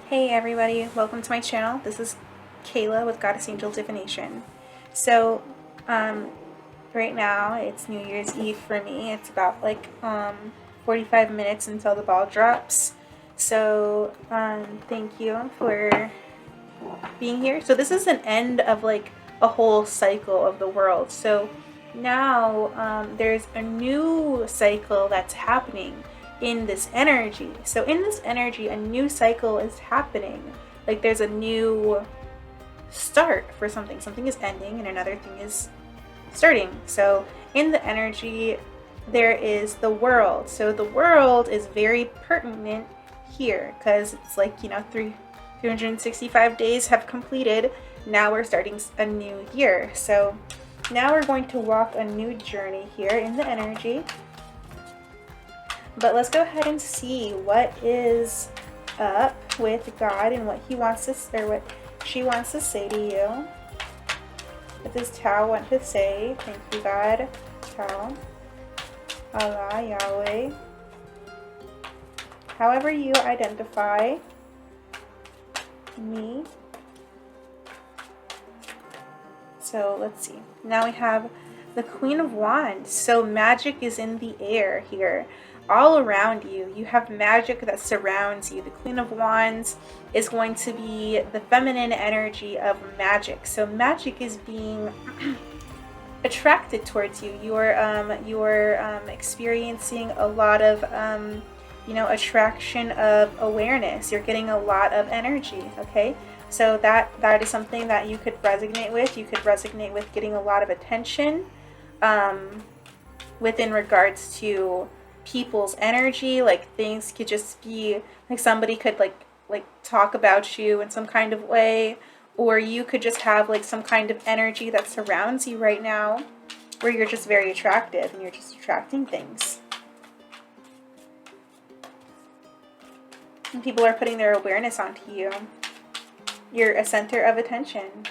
Hey everybody, welcome to my channel. This is Kayla with Goddess Angel Divination. So, right now it's New Year's Eve for me. It's about 45 minutes until the ball drops. So, thank you for being here. So this is an end of a whole cycle of the world. So now there's a new cycle that's happening in this energy. So in this energy, a new cycle is happening. Like there's a new start for something. Something is ending and another thing is starting. So in the energy, there is the world. So the world is very pertinent here because it's 365 days have completed. Now we're starting a new year. So now we're going to walk a new journey here in the energy. But let's go ahead and see what is up with God and what he wants to, or what she wants to say to you. What does Tao want to say? Thank you, God. Tao, Allah, Yahweh. However you identify me. So let's see. Now we have the Queen of Wands. So magic is in the air here. All around you, you have magic that surrounds you. The Queen of Wands is going to be the feminine energy of magic. So magic is being attracted towards you. You're experiencing a lot of attraction of awareness. You're getting a lot of energy. Okay, so that is something that you could resonate with. You could resonate with getting a lot of attention within regards to people's energy. Like things could just be like somebody could like talk about you in some kind of way, or you could just have some kind of energy that surrounds you right now where you're just very attractive and you're just attracting things, and people are putting their awareness onto you. You're a center of attention.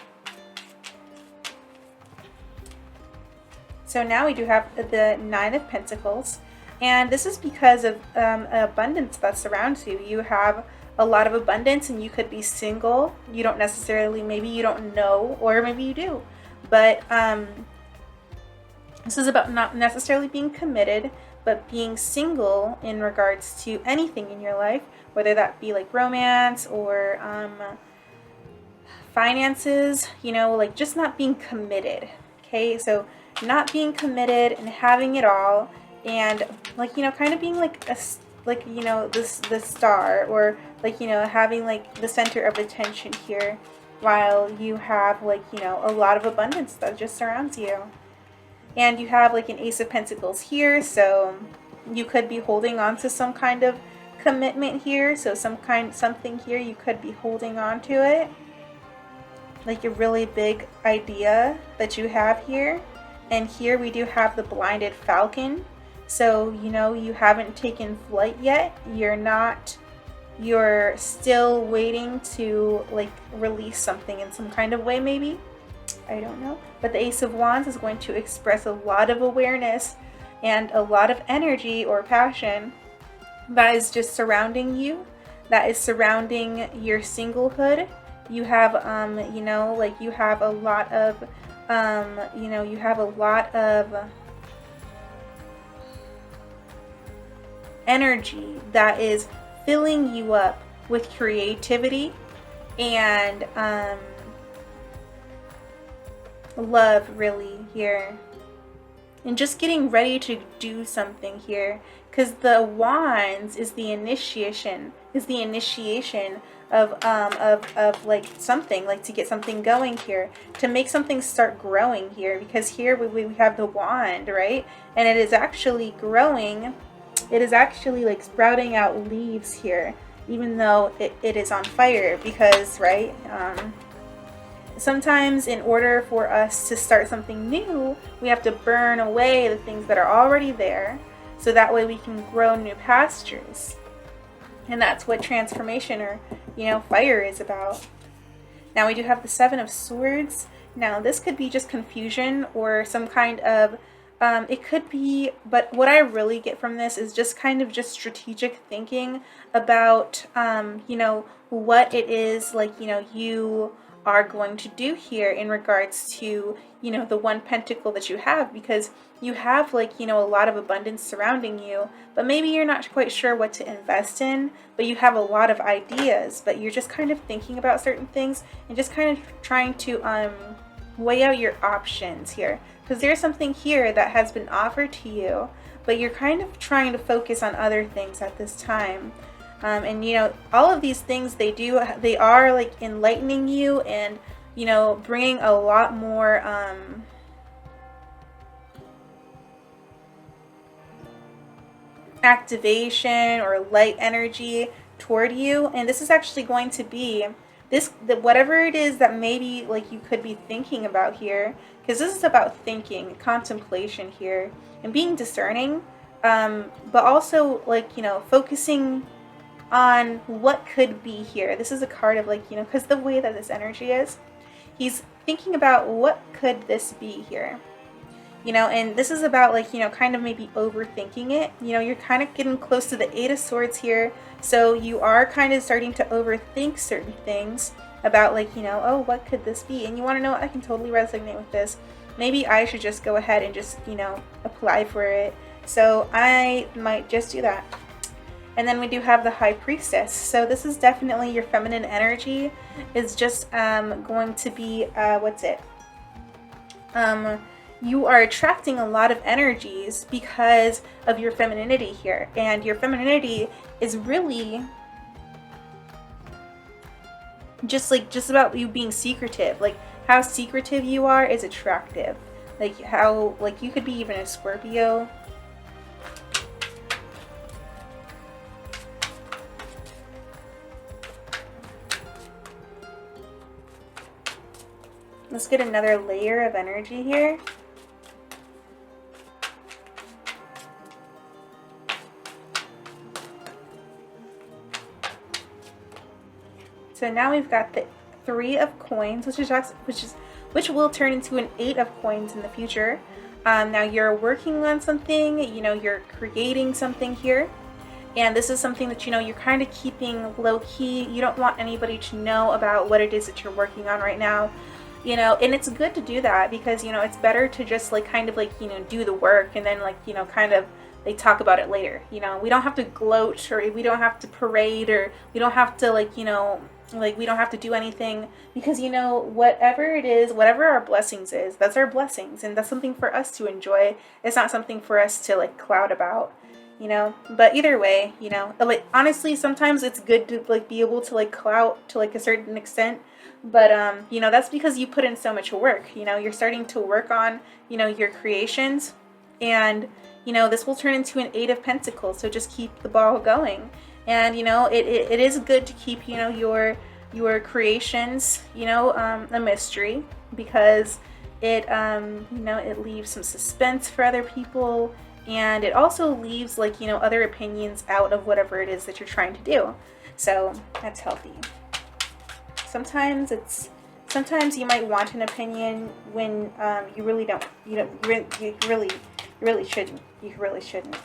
So now we do have the Nine of Pentacles. And this is because of abundance that surrounds you. You have a lot of abundance and you could be single. You don't necessarily, maybe you don't know, or maybe you do. But this is about not necessarily being committed, but being single in regards to anything in your life, whether that be like romance or finances, just not being committed. Okay, so not being committed and having it all. And kind of being the star, or having the center of attention here, while you have a lot of abundance that just surrounds you. And you have an Ace of Pentacles here, so you could be holding on to some kind of commitment here. So something here, you could be holding on to it, like a really big idea that you have here. And here we do have the Blinded Falcon. So, you haven't taken flight yet. You're still waiting to release something in some kind of way, maybe. I don't know. But the Ace of Wands is going to express a lot of awareness and a lot of energy or passion that is just surrounding you, that is surrounding your singlehood. You have, you have a lot of, you have a lot of energy that is filling you up with creativity and love, really, here, and just getting ready to do something here, because the Wands is the initiation, of something, to get something going here, to make something start growing here, because here we have the wand, right, and it is actually growing. It is actually sprouting out leaves here, even though it is on fire, because, right, sometimes in order for us to start something new, we have to burn away the things that are already there, so that way we can grow new pastures. And that's what transformation, or, fire is about. Now we do have the Seven of Swords. Now this could be just confusion or some kind of It could be, but what I really get from this is just kind of just strategic thinking about, what it is like, you are going to do here in regards to, the one pentacle that you have, because you have like, a lot of abundance surrounding you, but maybe you're not quite sure what to invest in, but you have a lot of ideas, but you're just kind of thinking about certain things and just kind of trying to, weigh out your options here, because there's something here that has been offered to you, but you're kind of trying to focus on other things at this time. And all of these things, they are like enlightening you and bringing a lot more activation or light energy toward you. And this is actually going to be whatever it is that maybe like you could be thinking about here, because this is about thinking, contemplation here, and being discerning, but also like focusing on what could be here. This is a card of like, because the way that this energy is, he's thinking about what could this be here. And this is about like, kind of maybe overthinking it. You're kind of getting close to the Eight of Swords here. So you are kind of starting to overthink certain things about like, oh, what could this be? And you want to know what? I can totally resonate with this. Maybe I should just go ahead and just, apply for it. So I might just do that. And then we do have the High Priestess. So this is definitely your feminine energy. It's just going to be, what's it? You are attracting a lot of energies because of your femininity here. And your femininity is really just about you being secretive. Like how secretive you are is attractive. Like how, like you could be even a Scorpio. Let's get another layer of energy here. So now we've got the Three of Coins, which will turn into an Eight of Coins in the future. Now you're working on something, you're creating something here. And this is something that, you're kind of keeping low key. You don't want anybody to know about what it is that you're working on right now. And it's good to do that because, it's better to just like kind of like, do the work and then like, kind of they talk about it later. We don't have to gloat, or we don't have to parade, or we don't have to like, like we don't have to do anything, because whatever it is, whatever our blessings is, that's our blessings, and that's something for us to enjoy. It's not something for us to like cloud about, but either way, like honestly sometimes it's good to like be able to like clout to like a certain extent, but that's because you put in so much work. You're starting to work on your creations, and this will turn into an Eight of Pentacles, so just keep the ball going. And it is good to keep your creations a mystery, because it it leaves some suspense for other people, and it also leaves like other opinions out of whatever it is that you're trying to do. So that's healthy. Sometimes you might want an opinion when you really don't. You really shouldn't. You really shouldn't.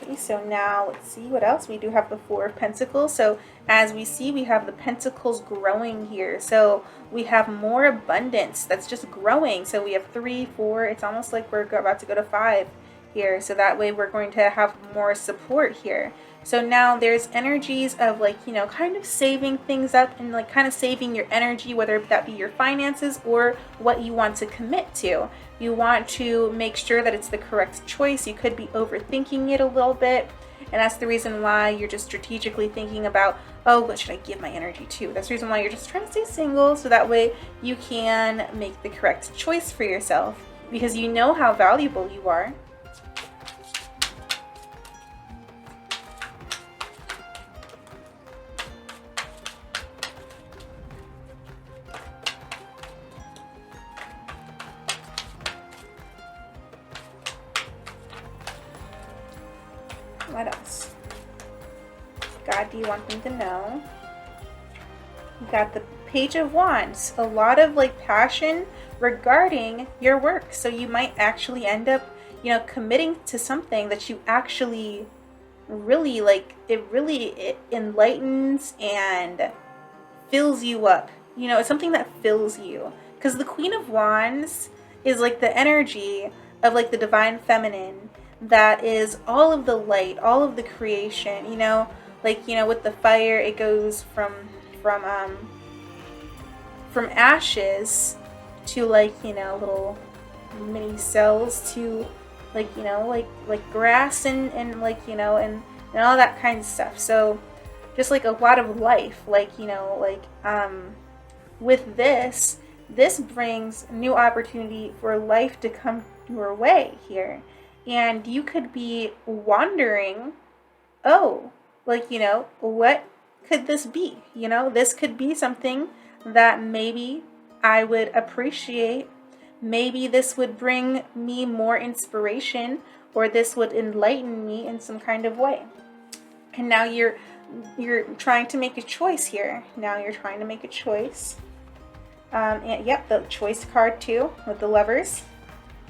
Okay, so now let's see what else. We do have the Four of Pentacles. So as we see, we have the pentacles growing here. So we have more abundance that's just growing. So we have 3, 4. It's almost like we're about to go to 5 here. So that way we're going to have more support here. So now there's energies of like, kind of saving things up and like kind of saving your energy, whether that be your finances or what you want to commit to. You want to make sure that it's the correct choice. You could be overthinking it a little bit. And that's the reason why you're just strategically thinking about, oh, what should I give my energy to? That's the reason why you're just trying to stay single, so that way you can make the correct choice for yourself, because you know how valuable you are. What else? God, do you want them to know? You got the Page of Wands, a lot of like passion regarding your work. So you might actually end up, you know, committing to something that you actually really like. It enlightens and fills you up. You know, it's something that fills you. Because the Queen of Wands is like the energy of like the divine feminine, that is all of the light, all of the creation, you know, like, you know, with the fire, it goes from from ashes to like, you know, little mini cells to like, you know, like grass and like, you know, and all that kind of stuff. So just like a lot of life, like, you know, like with this brings new opportunity for life to come your way here. And you could be wondering, oh, like, you know, what could this be? You know, this could be something that maybe I would appreciate. Maybe this would bring me more inspiration, or this would enlighten me in some kind of way. And now you're trying to make a choice here. Now you're trying to make a choice. And yep, the choice card too with the Lovers.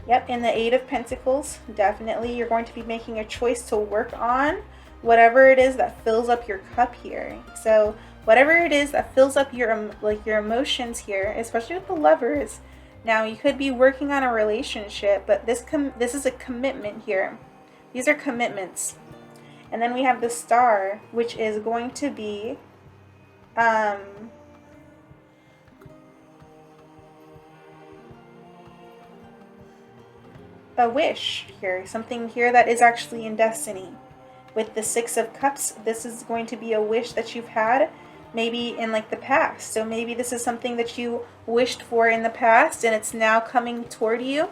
Yep, in the Eight of Pentacles, definitely you're going to be making a choice to work on whatever it is that fills up your cup here. So whatever it is that fills up your your emotions here, especially with the Lovers. Now you could be working on a relationship, but this is a commitment here. These are commitments. And then we have the Star, which is going to be a wish here, something here that is actually in destiny. With the Six of Cups, this is going to be a wish that you've had maybe in like the past. So maybe this is something that you wished for in the past and it's now coming toward you.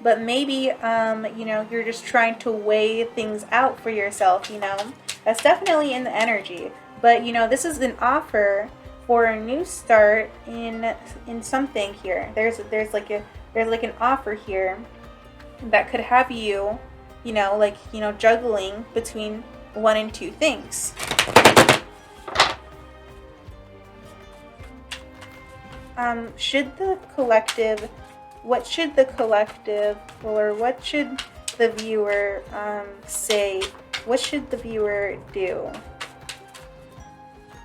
But maybe, you know, you're just trying to weigh things out for yourself, you know. That's definitely in the energy. But, you know, this is an offer for a new start in something here. There's like an offer here that could have you, you know, like, you know, juggling between one and two things. What should the collective, or what should the viewer say? What should the viewer do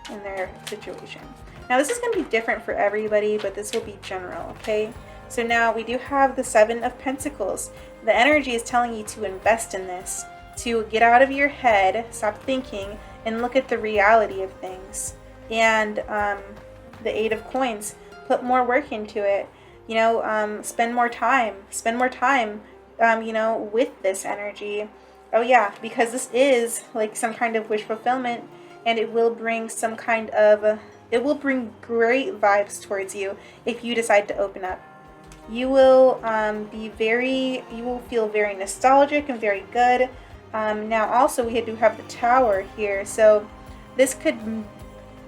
in their situation? Now this is going to be different for everybody, but this will be general, okay? So now we do have the Seven of Pentacles. The energy is telling you to invest in this, to get out of your head, stop thinking, and look at the reality of things. And the Eight of Coins, put more work into it. You know, spend more time, you know, with this energy. Oh yeah, because this is like some kind of wish fulfillment, and it will bring some kind of, it will bring great vibes towards you if you decide to open up. You will you will feel very nostalgic and very good. Now also we do have the Tower here, so this could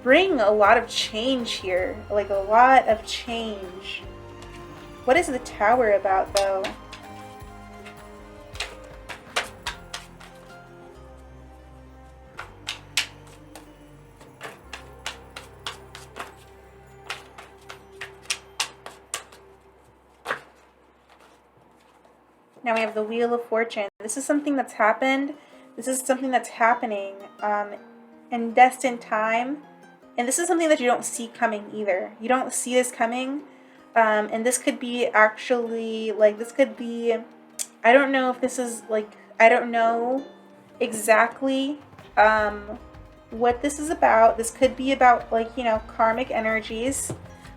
bring a lot of change here, like a lot of change. What is the Tower about though? Now we have the Wheel of Fortune. This is something that's happened. This is something that's happening in destined time. And this is something that you don't see coming either. You don't see this coming. And this could be actually, like, this could be, I don't know if this is, like, I don't know exactly what this is about. This could be about, like, you know, karmic energies.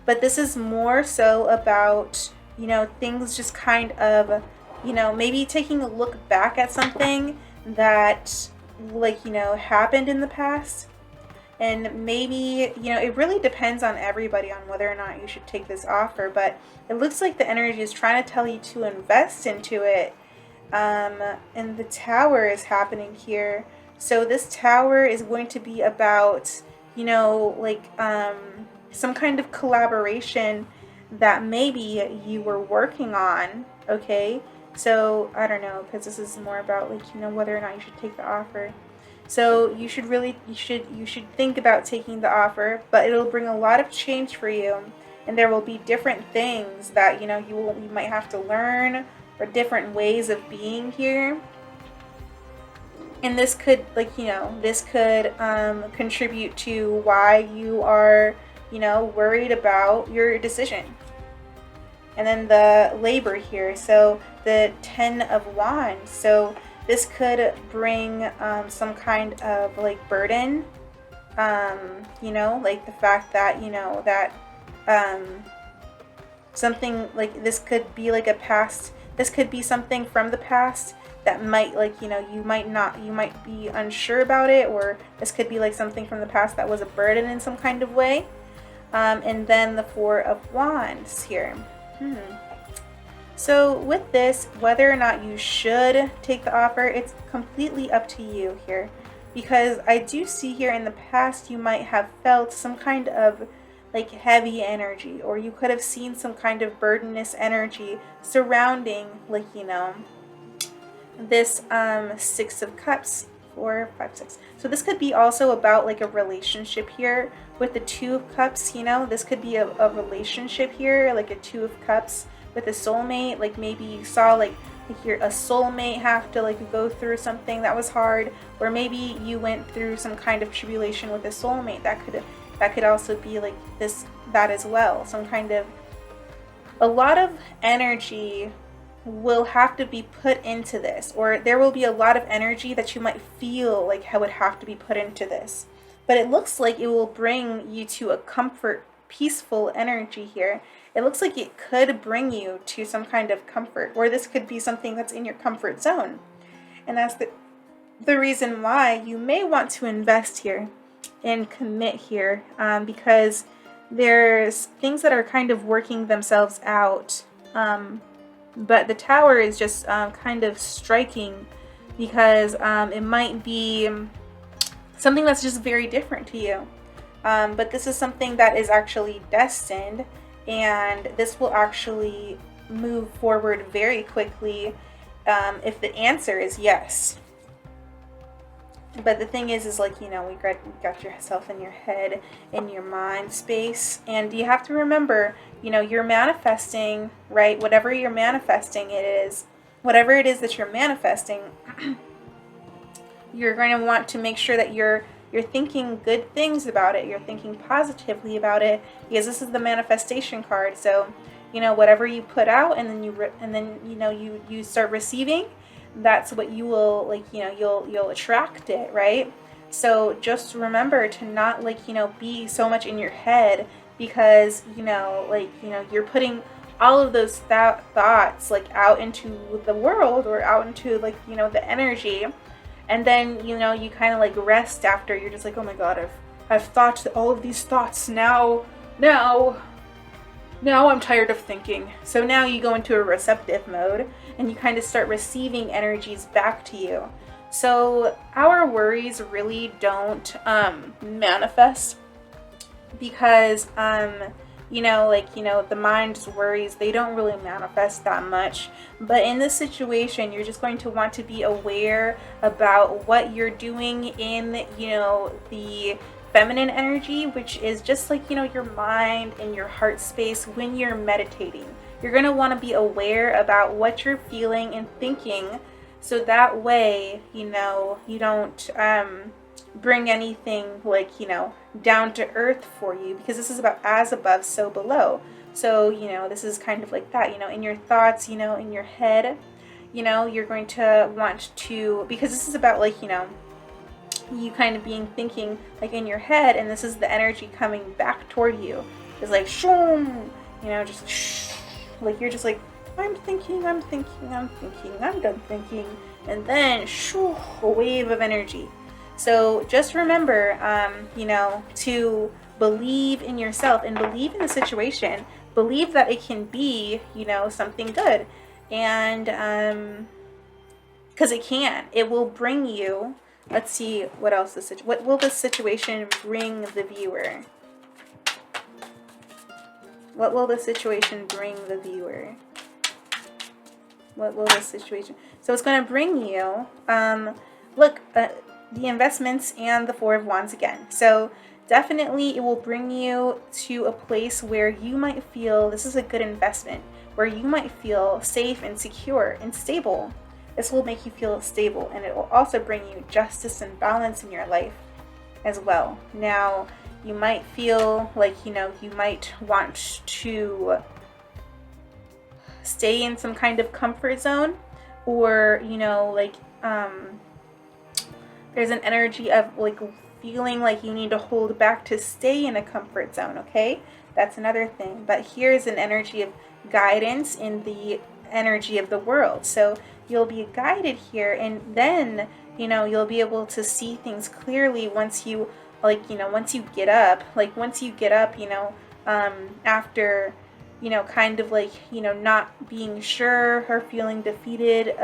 But this is more so about, you know, things just kind of, you know, maybe taking a look back at something that, like, you know, happened in the past. And maybe, you know, it really depends on everybody on whether or not you should take this offer. But it looks like the energy is trying to tell you to invest into it. And the Tower is happening here. So this Tower is going to be about, you know, like some kind of collaboration that maybe you were working on, okay? So, I don't know, because this is more about, like, you know, whether or not you should take the offer. So you should really, you should think about taking the offer, but it'll bring a lot of change for you, and there will be different things that, you know, you might have to learn, or different ways of being here. And this could, like, you know, this could contribute to why you are, you know, worried about your decision. And then the labor here, so the 10 of Wands. So this could bring some kind of like burden, you know, like the fact that, you know, that something like this could be like a past, this could be something from the past that might, like, you know, you might be unsure about it, or this could be like something from the past that was a burden in some kind of way. And then the 4 of Wands here. So with this, whether or not you should take the offer, it's completely up to you here. Because I do see here in the past you might have felt some kind of like heavy energy, or you could have seen some kind of burdenous energy surrounding, like, you know, this 6 of Cups, 4, 5, 6. So this could be also about like a relationship here with the 2 of Cups, you know, this could be a relationship here, like a 2 of Cups with a soulmate. Like maybe you saw like you're a soulmate have to like go through something that was hard, or maybe you went through some kind of tribulation with a soulmate. That could also be like that as well. Some kind of, a lot of energy will have to be put into this, or there will be a lot of energy that you might feel like would have to be put into this. But it looks like it will bring you to a comfort, peaceful energy here. It looks like it could bring you to some kind of comfort, or this could be something that's in your comfort zone. And that's the reason why you may want to invest here and commit here, because there's things that are kind of working themselves out. But the Tower is just kind of striking, because it might be something that's just very different to you. But this is something that is actually destined, and this will actually move forward very quickly if the answer is yes. But the thing is like, you know, we got yourself in your head, in your mind space, and you have to remember, you know, you're manifesting, right? Whatever you're manifesting, whatever it is that you're manifesting, you're going to want to make sure that you're thinking good things about it. You're thinking positively about it, because this is the manifestation card. So, you know, whatever you put out, and then you start receiving, that's what you will, like, you know, you'll attract it, right? So just remember to not, like, you know, be so much in your head, because, you know, like, you know, you're putting all of those thoughts like out into the world, or out into, like, you know, the energy. And then, you know, you kind of like rest after. You're just like, oh my god, I've thought all of these thoughts. Now I'm tired of thinking. So now you go into a receptive mode, and you kind of start receiving energies back to you. So our worries really don't manifest, because you know, like, you know, the mind's worries, they don't really manifest that much. But in this situation, you're just going to want to be aware about what you're doing in, you know, the feminine energy, which is just like, you know, your mind and your heart space when you're meditating. You're going to want to be aware about what you're feeling and thinking, so that way, you know, you don't bring anything, like, you know, down to earth for you, because this is about as above, so below. So, you know, this is kind of like that, you know, in your thoughts, you know, in your head, you know, you're going to want to, because this is about, like, you know, you kind of being thinking like in your head, and this is the energy coming back toward you. It's like shoom, you know, just shh, like you're just like, I'm thinking, I'm done thinking, and then shoo, a wave of energy. So just remember, you know, to believe in yourself and believe in the situation. Believe that it can be, you know, something good, and because it will bring you. Let's see what else what will this situation bring the viewer? What will the situation bring the viewer? What will this situation? So it's going to bring you. Look, the investments, and the Four of Wands again. So definitely it will bring you to a place where you might feel this is a good investment, where you might feel safe and secure and stable. This will make you feel stable, and it will also bring you justice and balance in your life as well. Now, you might feel like, you might want to stay in some kind of comfort zone, or, there's an energy of like feeling like you need to hold back to stay in a comfort zone, okay? That's another thing. But here's an energy of guidance in the energy of the world. So you'll be guided here, and then, you'll be able to see things clearly once you, once you get up, after, kind of like, not being sure or feeling defeated,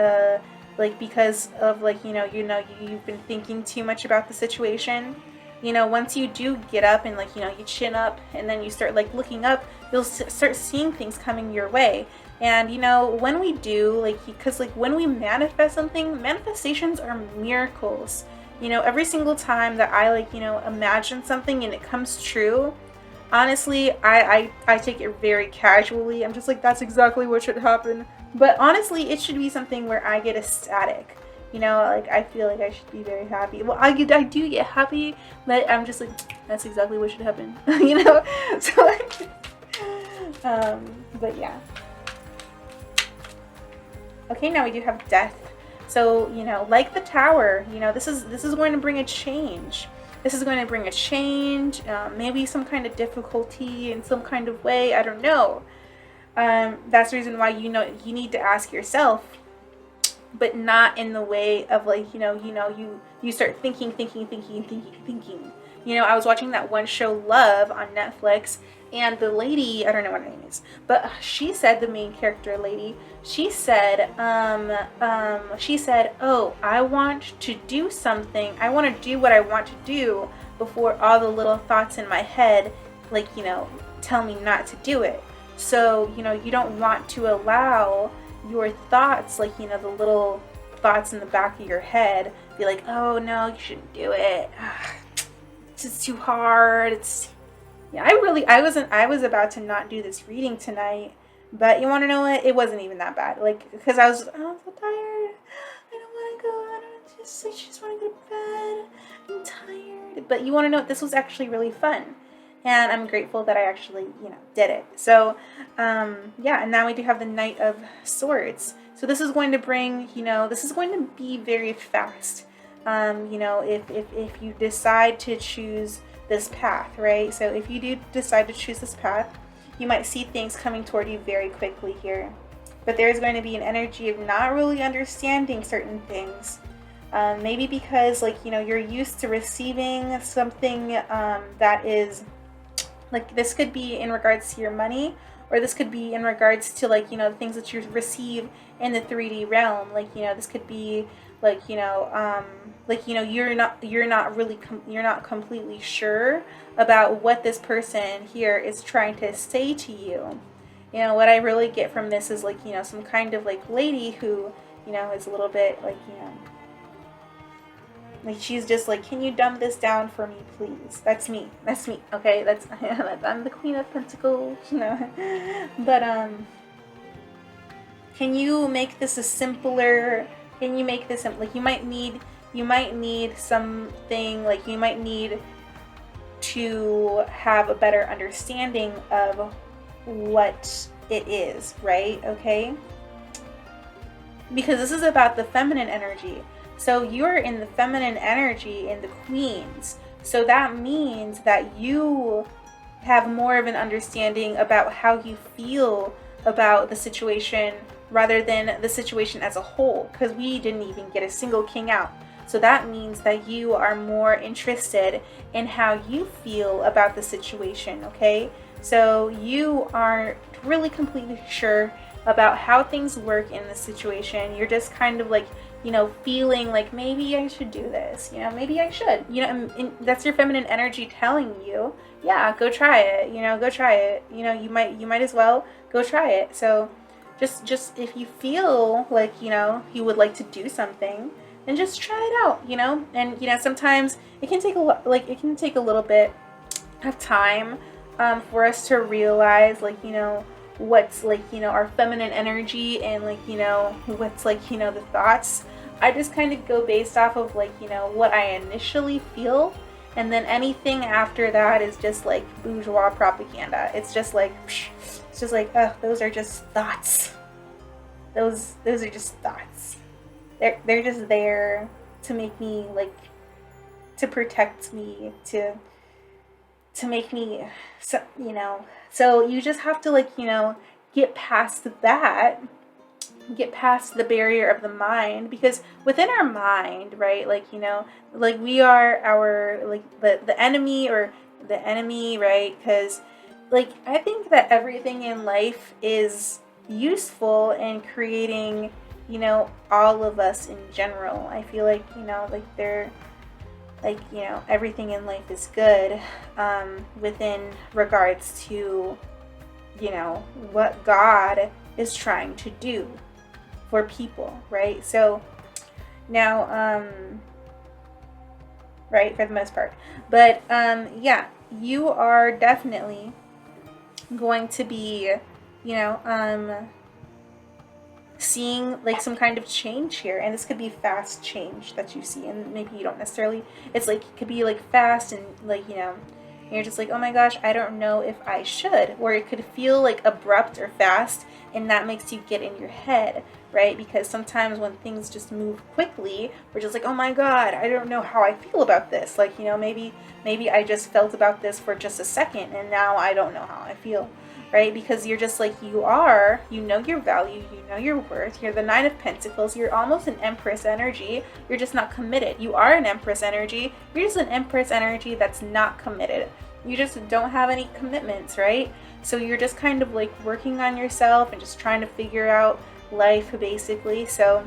because of you've been thinking too much about the situation. Once you do get up and you chin up, and then you start looking up, you'll start seeing things coming your way. And when we do, because when we manifest something, manifestations are miracles. Every single time that I imagine something and it comes true, honestly, I take it very casually. I'm just like, that's exactly what should happen. But honestly, it should be something where I get ecstatic. I feel like I should be very happy. Well, I do get happy, but I'm just like, that's exactly what should happen. So but yeah. Okay, now we do have death. So, like the Tower, this is going to bring a change. This is going to bring a change, maybe some kind of difficulty in some kind of way. I don't know. That's the reason why you need to ask yourself, but not in the way of you start thinking. I was watching that one show, Love, on Netflix, and the lady, I don't know what her name is, but she said, the main character lady, she said, oh, I want to do something. I want to do what I want to do before all the little thoughts in my head, tell me not to do it. So, you don't want to allow your thoughts, the little thoughts in the back of your head, be like, oh no, you shouldn't do it. It's just too hard. I was about to not do this reading tonight, but you want to know what? It wasn't even that bad. Because I was so tired. I don't want to go. I just want to go to bed. I'm tired. But you want to know what? This was actually really fun. And I'm grateful that I actually, did it. So, and now we do have the Knight of Swords. So this is going to bring, this is going to be very fast. If you decide to choose this path, right? So if you do decide to choose this path, you might see things coming toward you very quickly here. But there's going to be an energy of not really understanding certain things. Maybe because, you're used to receiving something that is, this could be in regards to your money, or this could be in regards to, the things that you receive in the 3D realm. This could be, you're not completely sure about what this person here is trying to say to you. What I really get from this is, some kind of, lady who, is a little bit, she's just can you dumb this down for me, please? That's me, okay? I'm the Queen of Pentacles, But, can you make this a simpler, you might need something, you might need to have a better understanding of what it is, right? Okay? Because this is about the feminine energy. So you're in the feminine energy in the Queens. So that means that you have more of an understanding about how you feel about the situation rather than the situation as a whole, because we didn't even get a single king out. So that means that you are more interested in how you feel about the situation, okay? So you aren't really completely sure about how things work in the situation. You're just kind of feeling maybe I should do this, maybe I should, and that's your feminine energy telling you, yeah, go try it, go try it, you might as well go try it. So just if you feel you would like to do something, and just try it out, you know. And sometimes it can take a little bit of time for us to realize, like, what's, like, our feminine energy, and, like, what's, like, the thoughts. I just kind of go based off of, like, what I initially feel, and then anything after that is just like bourgeois propaganda. It's just like, oh, those are just thoughts. Those are just thoughts. They're just there to make me, like, to protect me, to make me, so, so you just have to, like, get past that, get past the barrier of the mind, because within our mind, right, like, like, we are our, like, the enemy, or the enemy, right? Because, like, I think that everything in life is useful in creating, all of us in general. I feel like, like, they're, like, everything in life is good, within regards to, what God is trying to do for people, right? So now, right, for the most part, but yeah, you are definitely going to be, seeing, like, some kind of change here, and this could be fast change that you see, and maybe you don't necessarily, it's like, it could be like fast, and, like, you're just like, oh my gosh, I don't know if I should, or it could feel like abrupt or fast, and that makes you get in your head, right? Because sometimes when things just move quickly, we're just like, oh my god, I don't know how I feel about this, like, maybe I just felt about this for just a second, and now I don't know how I feel, right? Because you're just like, you know your value, you know your worth. You're the Nine of Pentacles. You're almost an Empress energy. You're just not committed. You are an Empress energy. You're just an Empress energy that's not committed. You just don't have any commitments, right? So you're just kind of, like, working on yourself and just trying to figure out life, basically. So,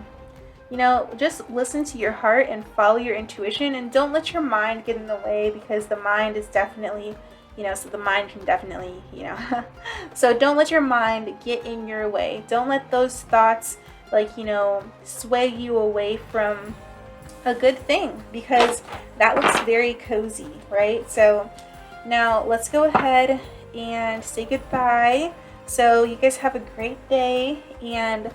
just listen to your heart and follow your intuition, and don't let your mind get in the way, because the mind is definitely, so the mind can definitely, so don't let your mind get in your way. Don't let those thoughts, like, sway you away from a good thing, because that looks very cozy, right? So now let's go ahead and say goodbye. So you guys have a great day, and,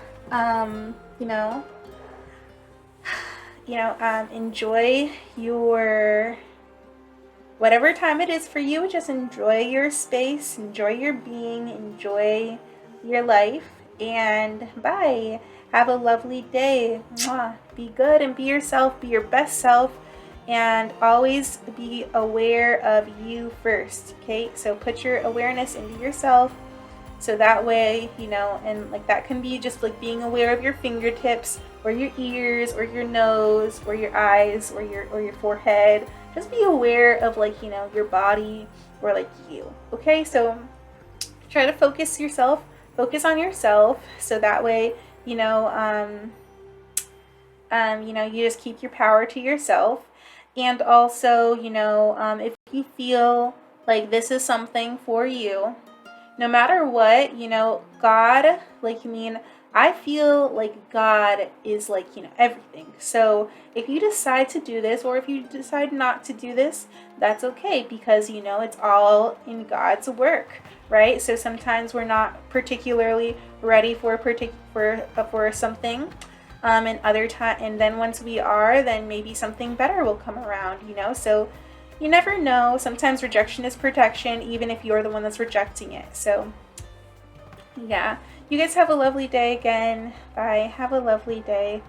enjoy your, whatever time it is for you, just enjoy your space, enjoy your being, enjoy your life, and bye. Have a lovely day. Mwah. Be good and be yourself, be your best self, and always be aware of you first, okay? So put your awareness into yourself, so that way, and, like, that can be just, like, being aware of your fingertips, or your ears, or your nose, or your eyes, or your forehead. Just be aware of, like, your body, or, like, you, okay? So try to focus on yourself, so that way, you just keep your power to yourself. And also, if you feel like this is something for you, no matter what, God, like, I feel like God is, like, everything. So if you decide to do this, or if you decide not to do this, that's okay, because, it's all in God's work, right? So sometimes we're not particularly ready for something, and other time, and then once we are, then maybe something better will come around, so you never know. Sometimes rejection is protection, even if you're the one that's rejecting it. So yeah, you guys have a lovely day again. Bye. Have a lovely day.